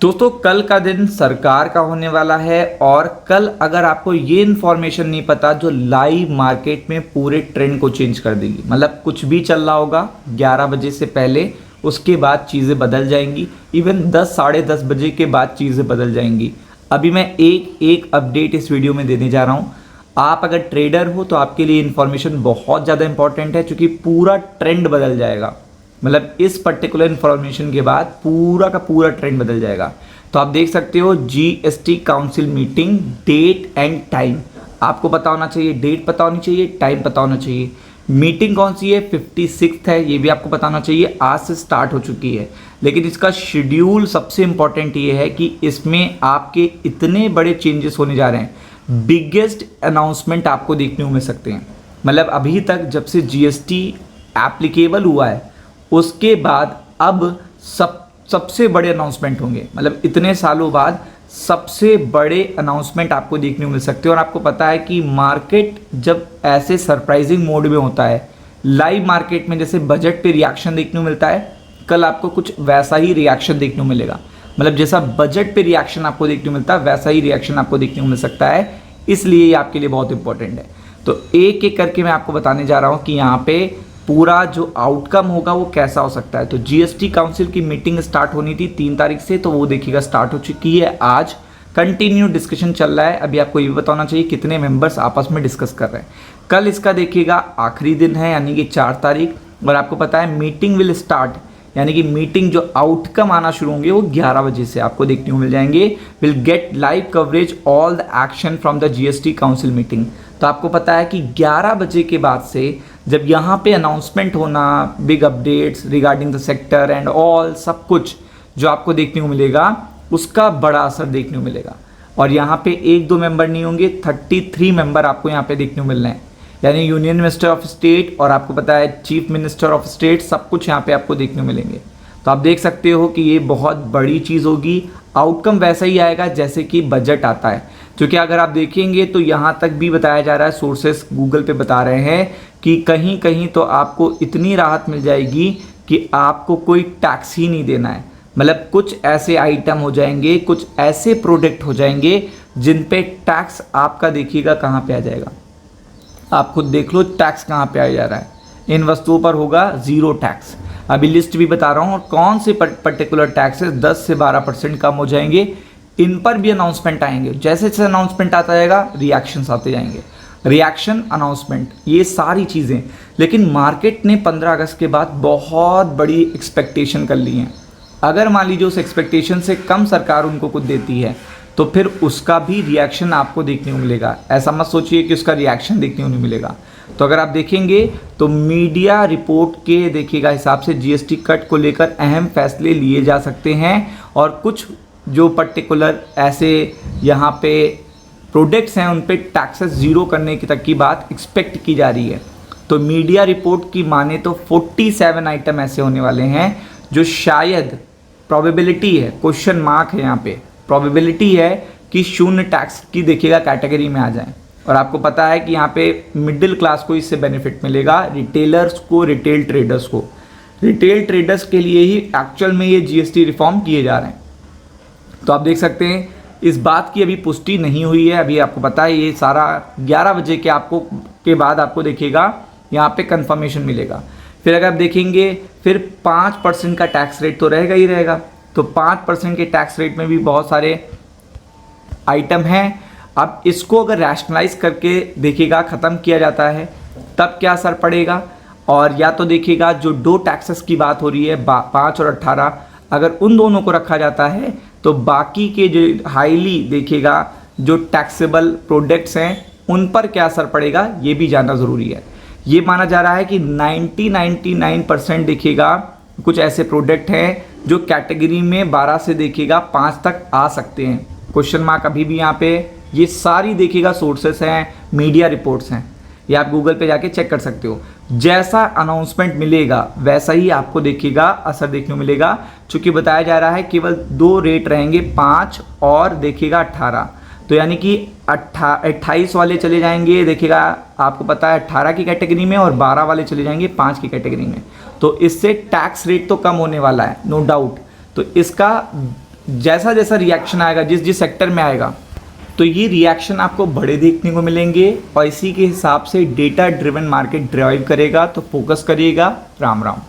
दोस्तों कल का दिन सरकार का होने वाला है और कल अगर आपको ये इन्फॉर्मेशन नहीं पता जो लाइव मार्केट में पूरे ट्रेंड को चेंज कर देगी। मतलब कुछ भी चल रहा होगा 11 बजे से पहले, उसके बाद चीज़ें बदल जाएंगी। इवन 10 साढ़े 10 बजे के बाद चीज़ें बदल जाएंगी। अभी मैं एक एक अपडेट इस वीडियो में देने जा रहा हूँ। आप अगर ट्रेडर हो तो आपके लिए इन्फॉर्मेशन बहुत ज़्यादा इंपॉर्टेंट है, क्योंकि पूरा ट्रेंड बदल जाएगा। मतलब इस पर्टिकुलर इन्फॉर्मेशन के बाद पूरा का पूरा ट्रेंड बदल जाएगा। तो आप देख सकते हो GST council meeting date and time आपको पता होना चाहिए, डेट पता होनी चाहिए, टाइम पता होना चाहिए। मीटिंग कौन सी है, 56th है, ये भी आपको पता होना चाहिए। आज से स्टार्ट हो चुकी है, लेकिन इसका शेड्यूल सबसे इंपॉर्टेंट ये है कि इसमें आपके इतने बड़े चेंजेस होने जा रहे हैं। बिगेस्ट अनाउंसमेंट आपको देखने को मिल सकते हैं। मतलब अभी तक जब से जीएसटी एप्लीकेबल हुआ है उसके बाद अब सबसे बड़े अनाउंसमेंट होंगे। मतलब इतने सालों बाद सबसे बड़े अनाउंसमेंट आपको देखने को मिल सकते हैं। और आपको पता है कि मार्केट जब ऐसे सरप्राइजिंग मोड में होता है, लाइव मार्केट में जैसे बजट पे रिएक्शन देखने को मिलता है, कल आपको कुछ वैसा ही रिएक्शन देखने को मिलेगा। मतलब जैसा बजट पे रिएक्शन आपको देखने को मिलता है वैसा ही रिएक्शन आपको देखने को मिल सकता है। इसलिए ये आपके लिए बहुत इंपॉर्टेंट है। तो एक एक करके मैं आपको बताने जा रहा हूँ कि यहाँ पे पूरा जो आउटकम होगा वो कैसा हो सकता है। तो जीएसटी काउंसिल की मीटिंग स्टार्ट होनी थी 3 तारीख से, तो वो देखिएगा स्टार्ट हो चुकी है। आज कंटिन्यू डिस्कशन चल रहा है। अभी आपको ये भी बताना चाहिए कितने मेंबर्स आपस में डिस्कस कर रहे हैं। कल इसका देखिएगा आखिरी दिन है, यानी कि 4 तारीख। और आपको पता है मीटिंग विल स्टार्ट, यानी कि मीटिंग जो आउटकम आना शुरू होंगे वो 11 बजे से आपको देखने को मिल जाएंगे। Will get live coverage all the action from the GST council meeting. तो आपको पता है कि 11 बजे के बाद से जब यहाँ पे अनाउंसमेंट होना, big updates regarding the sector and all, सब कुछ जो आपको देखने को मिलेगा उसका बड़ा असर देखने को मिलेगा। और यहाँ पे 1-2 मेंबर नहीं होंगे, 33 मेंबर आपको यहाँ पे देखने को मिल रहे हैं। यानी यूनियन मिनिस्टर ऑफ स्टेट और आपको पता है चीफ मिनिस्टर ऑफ स्टेट, सब कुछ यहाँ पे आपको देखने को मिलेंगे। तो आप देख सकते हो कि ये बहुत बड़ी चीज़ होगी। आउटकम वैसा ही आएगा जैसे कि बजट आता है, क्योंकि अगर आप देखेंगे तो यहाँ तक भी बताया जा रहा है, सोर्सेस गूगल पे बता रहे हैं कि कहीं कहीं तो आपको इतनी राहत मिल जाएगी कि आपको कोई टैक्स ही नहीं देना है। मतलब कुछ ऐसे आइटम हो जाएंगे, कुछ ऐसे प्रोडक्ट हो जाएंगे जिन पे टैक्स आपका देखिएगा कहाँ पे आ जाएगा। आप खुद देख लो टैक्स कहाँ पे आ जा रहा है। इन वस्तुओं पर होगा 0 टैक्स। अभी लिस्ट भी बता रहा हूँ और कौन से पर्टिकुलर टैक्सेस 10 से 12% कम हो जाएंगे। इन पर भी अनाउंसमेंट आएंगे। जैसे जैसे अनाउंसमेंट आता जाएगा रिएक्शंस आते जाएंगे, रिएक्शन, अनाउंसमेंट, ये सारी चीज़ें। लेकिन मार्केट ने 15 अगस्त के बाद बहुत बड़ी एक्सपेक्टेशन कर ली हैं। अगर मान लीजिए उस एक्सपेक्टेशन से कम सरकार उनको कुछ देती है तो फिर उसका भी रिएक्शन आपको देखने को मिलेगा। ऐसा मत सोचिए कि उसका रिएक्शन देखने को नहीं मिलेगा। तो अगर आप देखेंगे तो मीडिया रिपोर्ट के देखिएगा हिसाब से जीएसटी कट को लेकर अहम फैसले लिए जा सकते हैं। और कुछ जो पर्टिकुलर ऐसे यहाँ पे प्रोडक्ट्स हैं उन पे टैक्सेस 0 करने की तक की बात एक्सपेक्ट की जा रही है। तो मीडिया रिपोर्ट की माने तो 47 आइटम ऐसे होने वाले हैं जो शायद, प्रोबेबिलिटी है, क्वेश्चन मार्क है यहाँ पे, प्रोबेबिलिटी है कि 0 टैक्स की देखिएगा कैटेगरी में आ जाएं। और आपको पता है कि यहाँ पे मिडिल क्लास को इससे बेनिफिट मिलेगा, रिटेलर्स को, रिटेल ट्रेडर्स को। रिटेल ट्रेडर्स के लिए ही एक्चुअल में ये जीएसटी रिफॉर्म किए जा रहे हैं। तो आप देख सकते हैं इस बात की अभी पुष्टि नहीं हुई है। अभी आपको पता है ये सारा 11 बजे के बाद आपको देखिएगा यहाँ पे कंफर्मेशन मिलेगा। फिर अगर आप देखेंगे फिर 5% का टैक्स रेट तो रहेगा ही रहेगा। तो 5% के टैक्स रेट में भी बहुत सारे आइटम हैं। अब इसको अगर रैशनलाइज करके देखिएगा ख़त्म किया जाता है तब क्या असर पड़ेगा। और या तो देखिएगा जो 2 टैक्सेस की बात हो रही है 5 और 18, अगर उन दोनों को रखा जाता है तो बाकी के जो हाईली देखिएगा जो टैक्सेबल प्रोडक्ट्स हैं उन पर क्या असर पड़ेगा ये भी जानना ज़रूरी है। ये माना जा रहा है कि 99% देखिएगा कुछ ऐसे प्रोडक्ट हैं जो कैटेगरी में 12 से देखिएगा 5 तक आ सकते हैं। क्वेश्चन मार्क अभी भी यहाँ पे। ये सारी देखिएगा सोर्सेस हैं, मीडिया रिपोर्ट्स हैं, ये आप गूगल पे जाके चेक कर सकते हो। जैसा अनाउंसमेंट मिलेगा वैसा ही आपको देखिएगा असर देखने को मिलेगा। चूँकि बताया जा रहा है केवल 2 रेट रहेंगे, 5 और देखिएगा 18। तो यानी कि 28 वाले चले जाएंगे देखिएगा, आपको पता है 18 की कैटेगरी में, और 12 वाले चले जाएंगे 5 की कैटेगरी में। तो इससे टैक्स रेट तो कम होने वाला है, नो डाउट। तो इसका जैसा जैसा रिएक्शन आएगा जिस जिस सेक्टर में आएगा, तो ये रिएक्शन आपको बड़े देखने को मिलेंगे और इसी के हिसाब से डेटा ड्रिवन मार्केट ड्राइव करेगा। तो फोकस करिएगा। राम राम।